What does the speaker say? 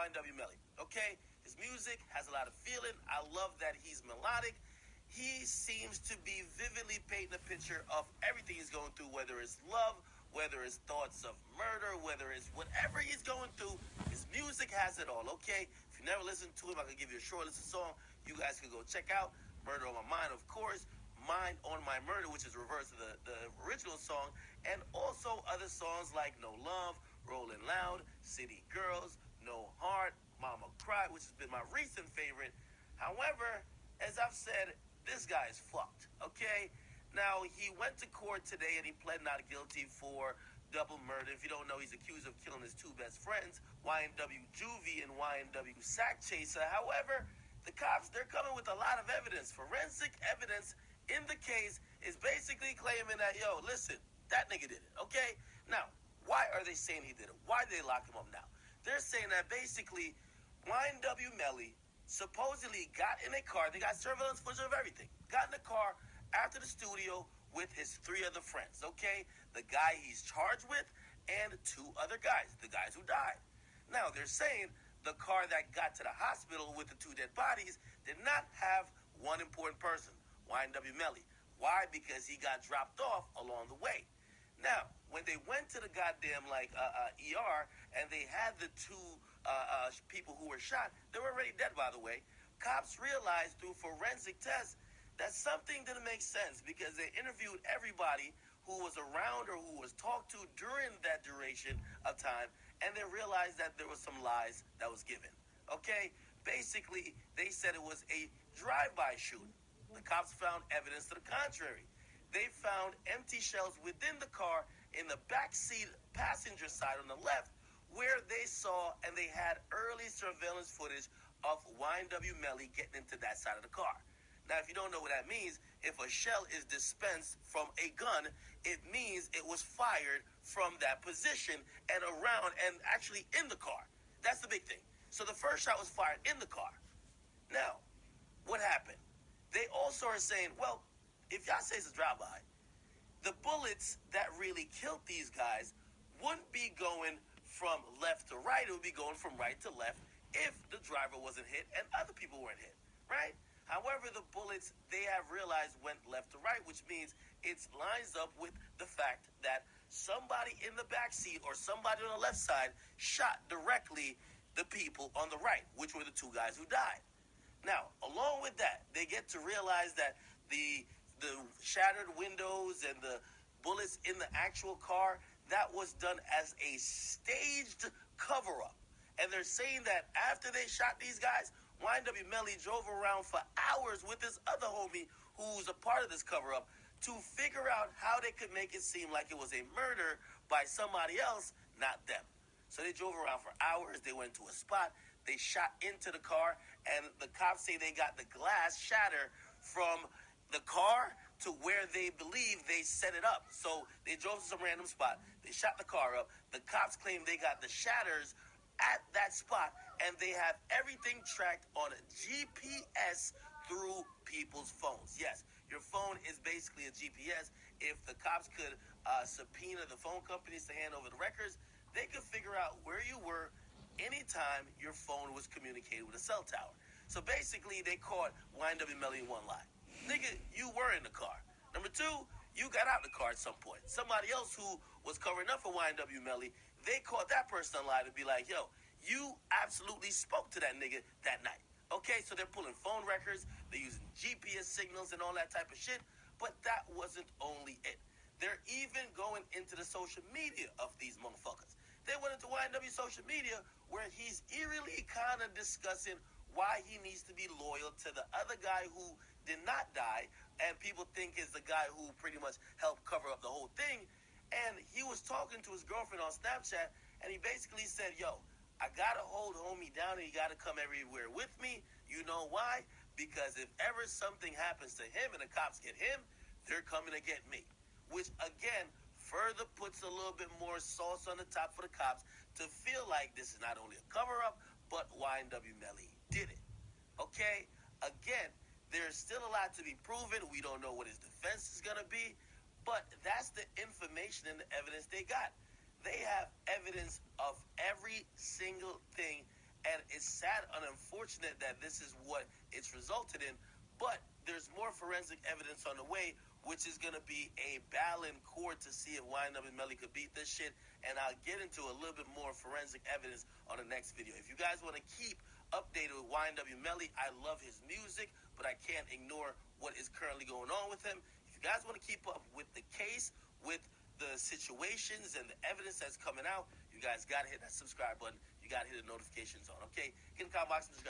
YNW Melly. Okay, his music has a lot of feeling. I love that he's melodic. He seems to be vividly painting a picture of everything he's going through, whether it's love, whether it's thoughts of murder, whether it's whatever he's going through. His music has it all, okay? If you never listened to him, I can give you a short list of song you guys can go check out. Murder on My Mind, of course. Mind on My Murder, which is reverse of the original song. And also other songs like No Love, Rolling Loud, City Girls, No Heart, Mama Cry, which has been my recent favorite. However, as I've said, this guy is fucked, okay? Now, he went to court today and he pled not guilty for double murder. If you don't know, he's accused of killing his two best friends, YNW Juvie and YNW Sack Chaser. However, the cops, they're coming with a lot of evidence. Forensic evidence in the case is basically claiming that, yo, listen, that nigga did it, okay? Now, why are they saying he did it? Why did they lock him up now? They're saying that basically YNW Melly supposedly got in a car. They got surveillance footage of everything. Got in a car after the studio with his three other friends, okay? The guy he's charged with and two other guys, the guys who died. Now, they're saying the car that got to the hospital with the two dead bodies did not have one important person, YNW Melly. Why? Because he got dropped off along the way. Now, when they went to the goddamn, ER, and they had the two people who were shot, they were already dead, by the way. Cops realized through forensic tests that something didn't make sense because they interviewed everybody who was around or who was talked to during that duration of time, and they realized that there was some lies that was given. Okay? Basically, they said it was a drive-by shooting. The cops found evidence to the contrary. They found empty shells within the car in the back seat passenger side on the left, where they saw and they had early surveillance footage of YNW Melly getting into that side of the car. Now, if you don't know what that means, if a shell is dispensed from a gun, it means it was fired from that position and around and actually in the car. That's the big thing. So the first shot was fired in the car. Now, what happened? They also are saying, well, if y'all say it's a drive-by, the bullets that really killed these guys wouldn't be going from left to right. It would be going from right to left if the driver wasn't hit and other people weren't hit, right? However, the bullets, they have realized, went left to right, which means it lines up with the fact that somebody in the back seat or somebody on the left side shot directly the people on the right, which were the two guys who died. Now, along with that, they get to realize that the shattered windows and the bullets in the actual car, that was done as a staged cover-up. And they're saying that after they shot these guys, YNW Melly drove around for hours with this other homie who's a part of this cover-up to figure out how they could make it seem like it was a murder by somebody else, not them. So they drove around for hours. They went to a spot. They shot into the car, and the cops say they got the glass shatter from the car to where they believe they set it up. So they drove to some random spot. They shot the car up. The cops claim they got the shatters at that spot, and they have everything tracked on a GPS through people's phones. Yes, your phone is basically a GPS. If the cops could subpoena the phone companies to hand over the records, they could figure out where you were anytime your phone was communicating with a cell tower. So basically, they caught YNW Melly in one lie. Nigga, you were in the car. Number two, you got out the car at some point. Somebody else who was covering up for YNW Melly, they caught that person in lie to be like, yo, you absolutely spoke to that nigga that night. Okay, so they're pulling phone records, they're using GPS signals and all that type of shit, but that wasn't only it. They're even going into the social media of these motherfuckers. They went into YNW social media where he's eerily kind of discussing why he needs to be loyal to the other guy who did not die, and people think is the guy who pretty much helped cover up the whole thing. And he was talking to his girlfriend on Snapchat, and he basically said, yo, I gotta hold homie down and you gotta come everywhere with me. You know why? Because if ever something happens to him and the cops get him, they're coming to get me. Which, again, further puts a little bit more sauce on the top for the cops to feel like this is not only a cover-up, but YNW Melly did it. Okay? Again, there's still a lot to be proven. We don't know what his defense is going to be, but that's the information and the evidence they got. They have evidence of every single thing, and sad and unfortunate that this is what it's resulted in, but there's more forensic evidence on the way, which is going to be a battle in court to see if Ywn Nelly could beat this shit, and I'll get into a little bit more forensic evidence on the next video. If you guys want to keep updated with Ywn Nelly, I love his music, but I can't ignore what is currently going on with him. If you guys want to keep up with the case, with the situations and the evidence that's coming out, you guys got to hit that subscribe button. You got to hit the notifications on, okay? Hit the comment box and subscribe.